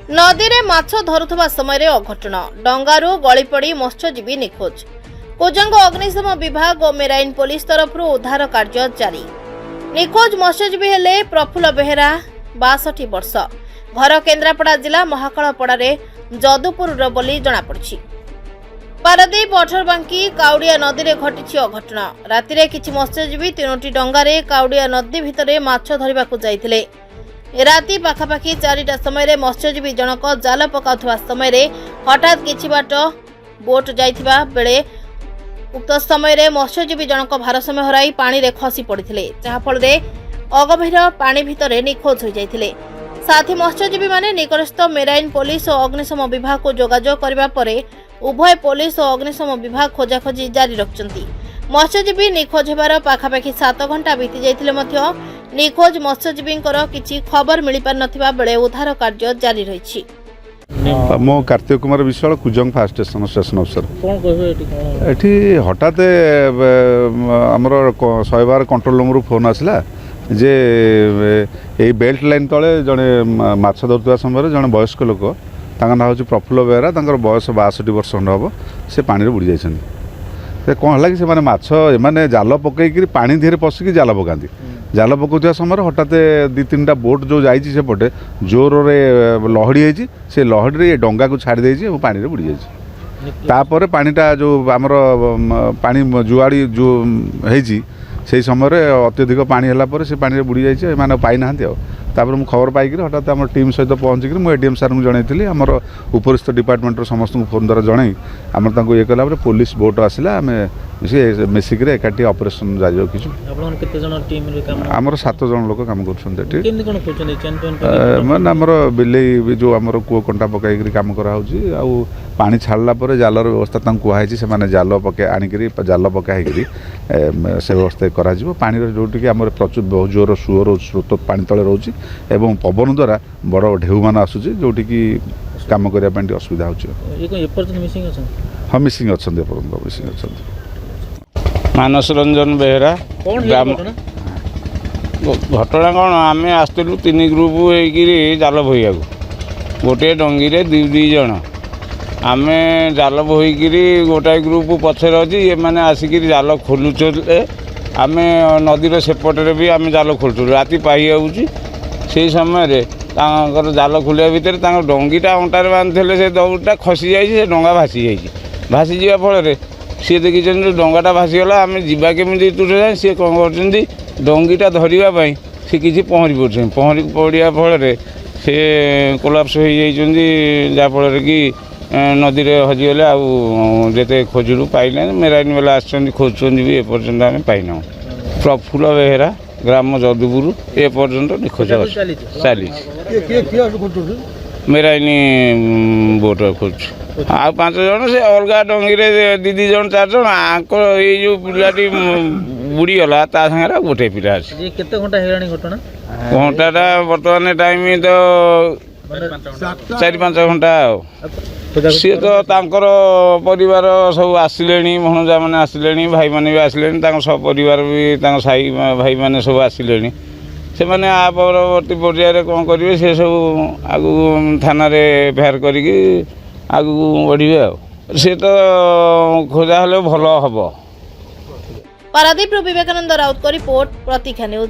नदी में माछ धरुवा समय अघटन डंगारू गली पड़ी मत्स्यजीवी निखोज। कोजंग अग्निशम विभाग और मेराइन पुलिस तरफ उद्धार कार्य जारी। निखोज मत्स्यजीवी हेले प्रफुल्ल बेहेरा 62 वर्ष। घर केन्द्रापड़ा जिला महाकालपड़ारे जदुपुर बोली जनापड़ी। पारादीप अठरबांकी काउड़िया नदी में घटी अघटन। राति किछि मत्स्यजीवी 3टी डंगारे काउड़िया नदी भितर माछ धरिबाकु जाइथिले। राति पाखापाखि 4टा समय मत्स्यजीवी जनक जाल पकाउथबा समय हठात किछि बाट बोट जाइथिबा बेले उक्त समय मत्स्यजीवी जनक भारसाम्य हराई पानी रे खसी पड़िथिले, जहा फल अगभीर पानी भितर निखोज हो जाइथिले। साथी मत्स्यजीवी माने निकटस्थ मेराइन पुलिस और अग्निशम विभाग को जोगाजोग करबा परे उभय पुलिस और अग्निशम विभाग खोजाखोजी जारी रखिछन्ति। मत्स्यजीवी निखोज हेबार पाखापाखि 7 घंटा बीती जाइथिले मध्य निखोज मत्स्यजीवींकर किछि खबर मिलि पार नथिबा बेले उद्धार कार्य जारी रहिछि। मो Kartik Kumar Vishwal Kujang fire station station अफसर। कौन कहबे एठी हठात हमर 112 कंट्रोल रूम रु फोन आसला जे ए बेल्ट लाइन तले जने माछ धरतुवा समय जने वयस्क लोक तांका ना होची प्रफुल्ल बेहेरा, तांकर बयस 62 वर्ष खंड हबो, से पानी रे बुडी जाइछन। से कोन हला कि से माने माछ एमाने जाल पकई कि पानी धीरे पसिकी जाल पकांती। जाल पकाउଥିବା समय हठात 2-3टा बोट जो जाइछि सेपटे जोर रे लहड़ी होइछि, से लहड़ी रे डंगा को छाड़ी देइछि और पानी रे बुडी जाइछि। तापर पानीटा जो हमर पानी जुआड़ी जो हेइछि से समय अत्यधिक पानी हला पर से पानी रे बुडी जाइछि, एमाने पाइ नाहंती। तापर मु खबर पाइकि हठात आम टीम सहित पहुँचिक मु एडीएम सार को जनईली। आमर उपरिस्थ डिपार्टमेंट समस्त फोन द्वारा जन आम ये कला पुलिस बोट आसला, आम मिसिक एकाठी ऑपरेशन जारी रखीचु। आमर 7 जन लोक काम कर आमर बिले जो आमर कूଅ कंटा पकई काम कराऊँगी। आउ पानी छाड़ला जालर व्यवस्था कहई से जाल पके आणिक जाल पकाई से व्यवस्था करा पानी जोटि आम प्रचुर बहुत जोर सुअर स्रोत पानी तले रोचे एवं पवन द्वारा बड़ ढेउ मान आसूची जोटि की काम करने असुविधा हो। हाँ मिसिंग अच्छा मिसिंग अच्छा। मानस रंजन बेहेरा ग्राम घटना कौन आम आसलु 3 ग्रुप होकर जाल बोहिया गोटे डंगी दुई जन आम जाल बोहिकी गोटाए ग्रुप पछे अच्छी ये मैंने आसिक जाल खोलुचे। आम नदीर सेपटे भी आम जाल खोलुँ राति पाई से समय जाल खोलिया भितर डंगीटा अंटार बांधे से दौड़टा खसी जाइए, डंगा भासी जाइए। भासी जा फल सी देखी डंगाटा भासीगला आम जा केमी तुरे सी कौन कर डंगीटा धरवाई सी किसी पहरी पहरी पड़ा फल से कोलाप्स हो जाफल कि नदी में हजिगले आते खोजू पाइना। मेराइन वाला आसुँच खोजुं भी एपर्यंत आम पाइना। प्रफुल्ल बेहेरा ग्राम जदुपुर एपर्यंत निखोज चली मेराइन बोट खोज आ 5 जन से अलग डंगी 2 जन 4 जन आंक ये जो पिलाटी बुड़ीगला सागर गोटे पिला घंटा बर्तमान टाइम तो 4-5 घंटा। सी तो तांकर परिवार सब आसिले भणजा मैंने आसिले भाई मैंने भी आसिले सब परिवार भी साई भाई मैंने सब आसिले से मैंने आ परवर्ती पर्यायर कौन करेंगे से सब आगु थाना एफआईआर करिकी आगु बढ़े सी तो खोजा हेले भल हम। पारादीप विवेकानंद राउत को रिपोर्ट प्रतीक्षा न्यूज।